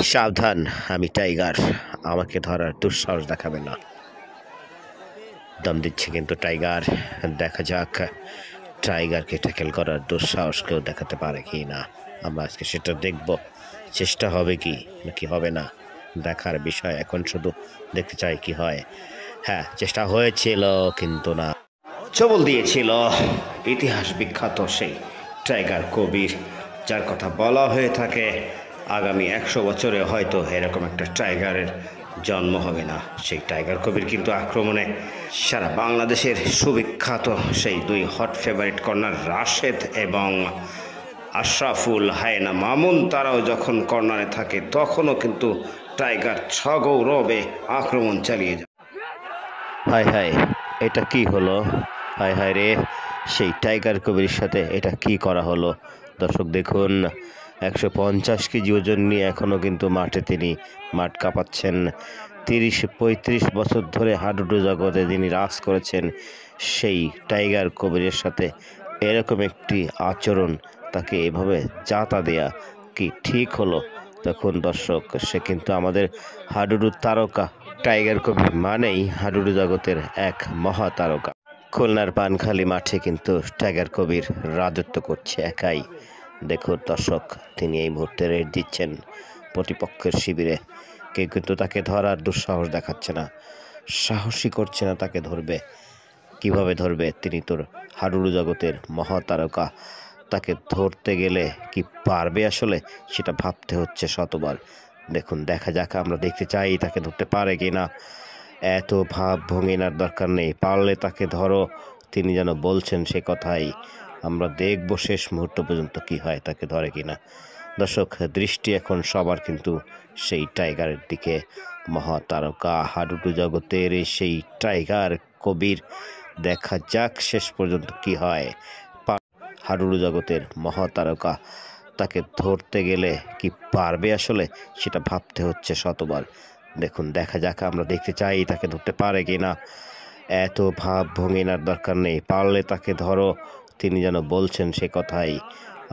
সাবধান, আমি টাইগার, আমাকে ধরার দুঃসাহস দেখাবে না। দম দিচ্ছে কিন্তু টাইগার। দেখা যাক টাইগারকে ট্যাকেল করার দুঃসাহস কেউ দেখাতে পারে কি না। আমরা আজকে সেটা দেখব। চেষ্টা হবে কি নাকি হবে না দেখার বিষয়। এখন শুধু দেখতে চাই কি হয়। হ্যাঁ, চেষ্টা হয়েছিল কিন্তু না, চবল দিয়েছিল ইতিহাস বিখ্যাত সেই টাইগার কবির, যার কথা বলা হয়ে থাকে আগামী 100 বছরে হয়তো এরকম একটা টাইগারের জন্ম হবে না। সেই টাইগার কবির কিন্তু আক্রমণে সারা বাংলাদেশের সুবিখ্যাত সেই দুই হট ফেভারিট কর্নার রাশেদ এবং আশরাফুল হায়না মামুন, তারাও যখন কর্নারে থাকে তখনও কিন্তু টাইগার সগৌরবে আক্রমণ চালিয়ে যায়। হায় হায়, এটা কি হলো? হায় হায় রে, সেই টাইগার কবির সাথে এটা কি করা হলো? দর্শক দেখুন, 150 কেজি ওজন নিয়ে এখনও কিন্তু মাঠে তিনি মাঠ কাঁপাচ্ছেন। 30-35 বছর ধরে হাডুডু জগতে তিনি রাজ করেছেন। সেই টাইগার কবিরের সাথে এরকম একটি আচরণ, তাকে এভাবে যাতা দেয়া কি ঠিক হলো? দেখুন দর্শক, সে কিন্তু আমাদের হাডুডু তারকা। টাইগার কবির মানেই হাডুডু জগতের এক মহা তারকা। খুলনার পানখালী মাঠে কিন্তু টাইগার কবির রাজত্ব করছে একাই। দেখুন দর্শক, তিনি এই মুহূর্তে রেড দিচ্ছেন প্রতিপক্ষের শিবিরে। কেউ কিন্তু তাকে ধরার দুঃসাহস দেখাচ্ছে না, সাহসী করছে না তাকে ধরবে। কিভাবে ধরবে? তিনি তোর হাডুডু জগতের মহাতারকা। তাকে ধরতে গেলে কি পারবে আসলে, সেটা ভাবতে হচ্ছে শতবার। দেখুন, দেখা যাক, আমরা দেখতে চাই তাকে ধরতে পারে কি না। এত ভাব ভঙ্গিনার দরকার নেই, পারলে তাকে ধরো, তিনি যেন বলছেন সে কথাই। আমরা দেখব শেষ মুহূর্ত পর্যন্ত কি হয়, তাকে ধরে কিনা। দর্শক, দৃষ্টি এখন সবার কিন্তু সেই টাইগারের দিকে। মহাতারকা হাডুডু জগতের সেই টাইগার কবির, দেখা যাক শেষ পর্যন্ত কি হয়। হাডুডু জগতের মহাতারকা, তাকে ধরতে গেলে কি পারবে আসলে, সেটা ভাবতে হচ্ছে শতবার। দেখুন, দেখা যাক, আমরা দেখতে চাই তাকে ধরতে পারে কি না। এত ভাব ভঙ্গিনার দরকার নেই, পারলে তাকে ধরো, তিনি যেন বলছেন সে কথাই।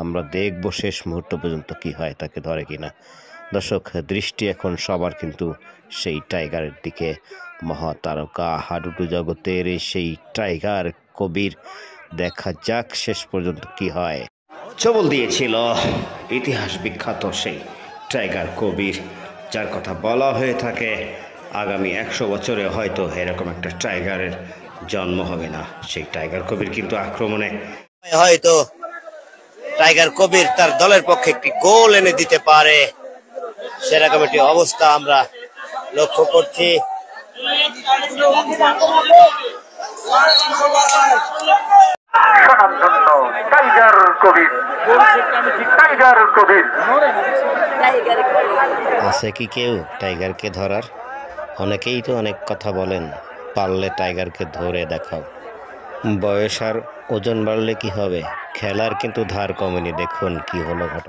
আমরা দেখব শেষ মুহূর্ত পর্যন্ত কি হয়, তাকে ধরে কিনা। দর্শক, দৃষ্টি এখন সবার কিন্তু সেই টাইগারের দিকে। মহাতারকা হাডুডু জগতের সেই টাইগার কবির, দেখা যাক শেষ পর্যন্ত কি হয়। চবল দিয়েছিল ইতিহাস বিখ্যাত সেই টাইগার কবির, যার কথা বলা হয়ে থাকে আগামী 100 বছরে হয়তো এরকম একটা টাইগারের জন্ম হবে না। সেই টাইগার কবির কিন্তু আক্রমণে হয়তো টাইগার কবির তার দলের পক্ষে একটি গোল এনে দিতে পারে, সেরকম একটি অবস্থা আমরা লক্ষ্য করছি। আছে কি কেউ টাইগারকে ধরার? অনেকেই তো অনেক কথা বলেন, পারলে টাইগারকে ধরে দেখাও। বয়স আর ওজন বাড়লে কি হবে, খেলার কিন্তু ধার কমেনি। দেখুন কি হলো ঘটনা।